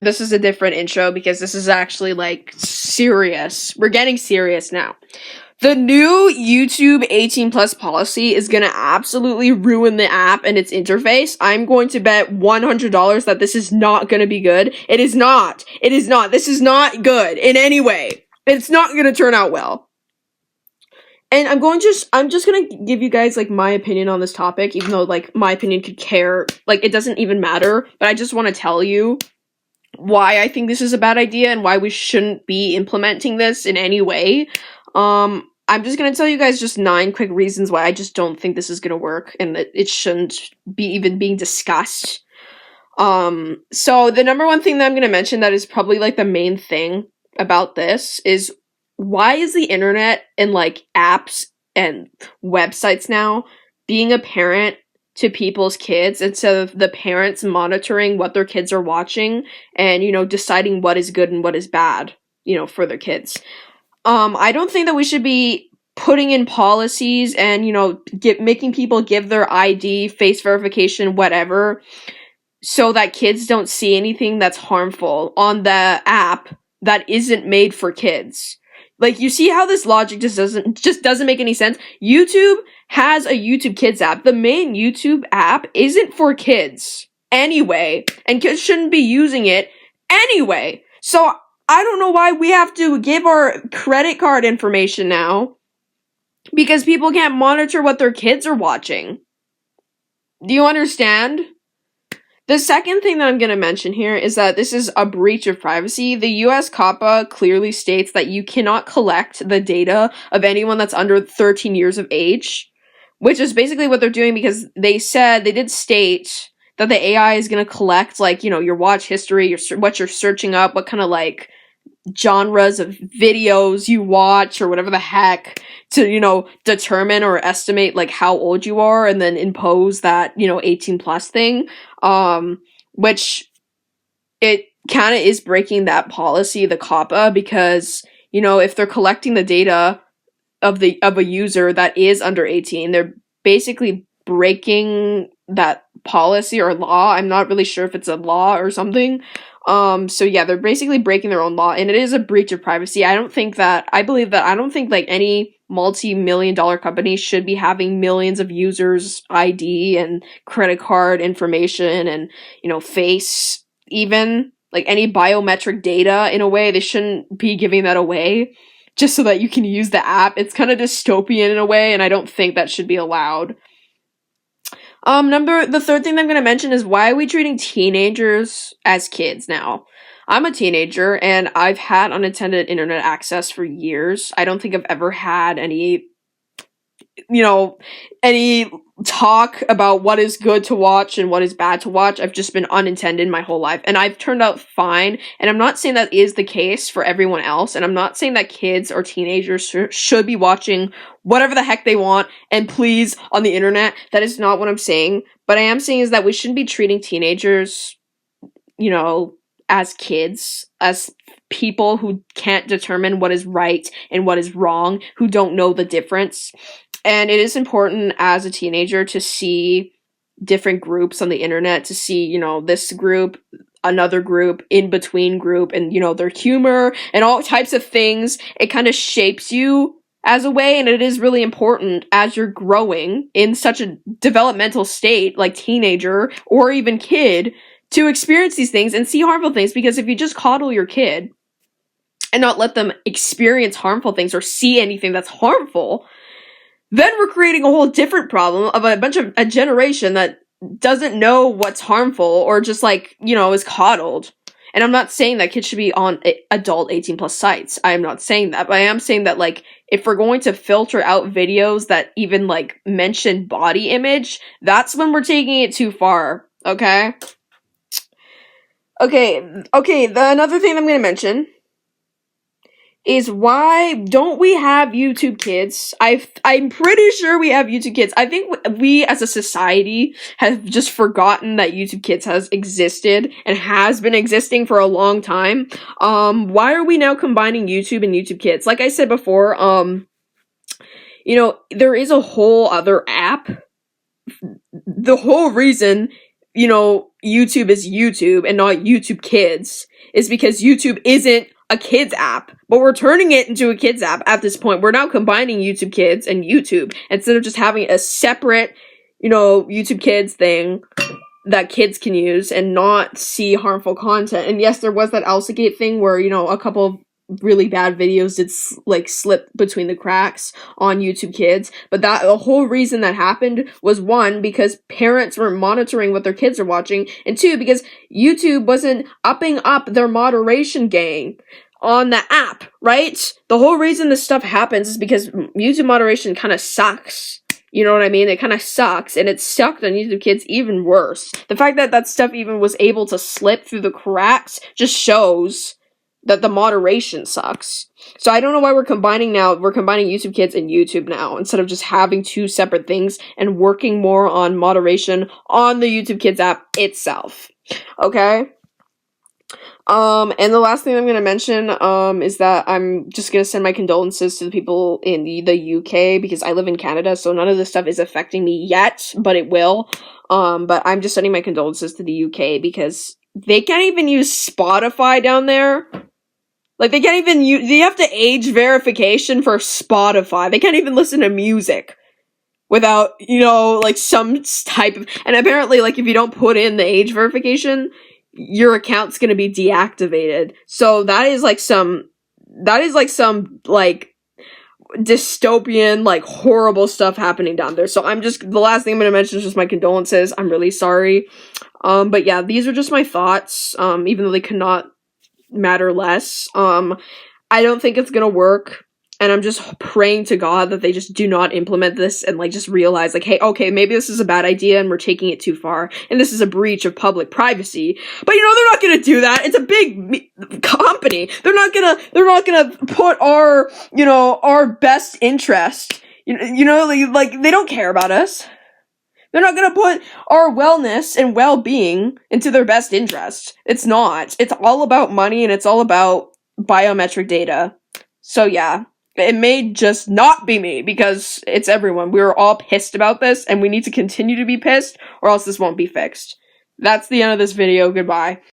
This is a different intro because this is actually, like, serious. We're getting serious now. The new YouTube 18 plus policy is gonna absolutely ruin the app and its interface. I'm going to bet $100 that this is not gonna be good. It is not. It is not. This is not good in any way. It's not gonna turn out well. And I'm just gonna give you guys, like, my opinion on this topic, even though, like, my opinion could care, like, it doesn't even matter, but I just want to tell you why I think this is a bad idea and why we shouldn't be implementing this in any way. I'm just gonna tell you guys just 9 quick reasons why I just don't think this is gonna work and that it shouldn't be even being discussed. So the number one thing that I'm gonna mention that is probably, like, the main thing about this is, why is the internet and, like, apps and websites now being apparent to people's kids instead of the parents monitoring what their kids are watching and, you know, deciding what is good and what is bad, you know, for their kids? I don't think that we should be putting in policies and, you know, making people give their ID, face verification, whatever, so that kids don't see anything that's harmful on the app that isn't made for kids. Like, you see how this logic just doesn't make any sense? YouTube has a YouTube Kids app. The main YouTube app isn't for kids anyway, and kids shouldn't be using it anyway. So I don't know why we have to give our credit card information now, because people can't monitor what their kids are watching. Do you understand? The second thing that I'm going to mention here is that this is a breach of privacy. The US COPPA clearly states that you cannot collect the data of anyone that's under 13 years of age, which is basically what they're doing, because they did state that the AI is going to collect, like, you know, your watch history, what you're searching up, what kind of, like, genres of videos you watch or whatever the heck, to, you know, determine or estimate, like, how old you are, and then impose that, you know, 18 plus thing, which it kind of is breaking that policy, the COPPA, because, you know, if they're collecting the data of a user that is under 18, they're basically breaking that policy or law. I'm not really sure if it's a law or something. So yeah, they're basically breaking their own law, and it is a breach of privacy. I don't think, like, any multi-million-dollar company should be having millions of users' ID and credit card information and, you know, face, even, like, any biometric data. In a way, they shouldn't be giving that away just so that you can use the app. It's kind of dystopian in a way, and I don't think that should be allowed. The third thing that I'm going to mention is, why are we treating teenagers as kids now? I'm a teenager, and I've had unattended internet access for years. I don't think I've ever had any talk about what is good to watch and what is bad to watch. I've just been unattended my whole life, and I've turned out fine. And I'm not saying that is the case for everyone else, and I'm not saying that kids or teenagers should be watching whatever the heck they want and please on the internet. That is not what I'm saying. But I am saying is that we shouldn't be treating teenagers, you know, as kids, as people who can't determine what is right and what is wrong, who don't know the difference. And it is important as a teenager to see different groups on the internet, to see, you know, this group, another group, in between group, and, you know, their humor and all types of things. It kind of shapes you as a way, and it is really important as you're growing in such a developmental state, like teenager or even kid, to experience these things and see harmful things. Because if you just coddle your kid and not let them experience harmful things or see anything that's harmful, then we're creating a whole different problem of a generation that doesn't know what's harmful, or just, like, you know, is coddled. And I'm not saying that kids should be on adult 18 plus sites. I am not saying that, but I am saying that, like, if we're going to filter out videos that even, like, mention body image, that's when we're taking it too far. Okay, another thing I'm gonna mention is, why don't we have YouTube Kids? I'm pretty sure we have YouTube Kids. I think we as a society have just forgotten that YouTube Kids has existed and has been existing for a long time. Why are we now combining YouTube and YouTube Kids? Like I said before, you know, there is a whole other app. The whole reason you know, YouTube is YouTube and not YouTube Kids is because YouTube isn't a kids app, but we're turning it into a kids app at this point. We're now combining YouTube Kids and YouTube instead of just having a separate, you know, YouTube Kids thing that kids can use and not see harmful content. And yes, there was that Elsagate thing where, you know, a couple of really bad videos did slip between the cracks on YouTube Kids, but the whole reason that happened was, one, because parents weren't monitoring what their kids are watching, and two, because YouTube wasn't upping up their moderation game on the app, right? The whole reason this stuff happens is because YouTube moderation kind of sucks. You know what I mean? It kind of sucks, and it sucked on YouTube Kids even worse. The fact that that stuff even was able to slip through the cracks just shows that the moderation sucks. So I don't know why we're combining now. We're combining YouTube Kids and YouTube now instead of just having two separate things and working more on moderation on the YouTube Kids app itself. Okay? And the last thing I'm going to mention, is that I'm just going to send my condolences to the people in the UK, because I live in Canada, so none of this stuff is affecting me yet, but it will. But I'm just sending my condolences to the UK, because they can't even use Spotify down there. Like, they can't even use, you have to age verification for Spotify. They can't even listen to music without, you know, like, some type of, and apparently, like, if you don't put in the age verification, your account's gonna be deactivated. So that is like some dystopian, like, horrible stuff happening down there. So the last thing I'm gonna mention is just my condolences. I'm really sorry. But yeah, these are just my thoughts, even though they could not matter less. I don't think it's gonna work, and I'm just praying to God that they just do not implement this and, like, just realize, like, hey, okay, maybe this is a bad idea and we're taking it too far, and this is a breach of public privacy. But, you know, they're not gonna do that. It's a big company. They're not gonna put our, you know, our best interest, you know, like, they don't care about us. They're not gonna put our wellness and well-being into their best interest. It's not. It's all about money, and it's all about biometric data. So yeah, it may just not be me, because it's everyone. We're all pissed about this, and we need to continue to be pissed, or else this won't be fixed. That's the end of this video. Goodbye.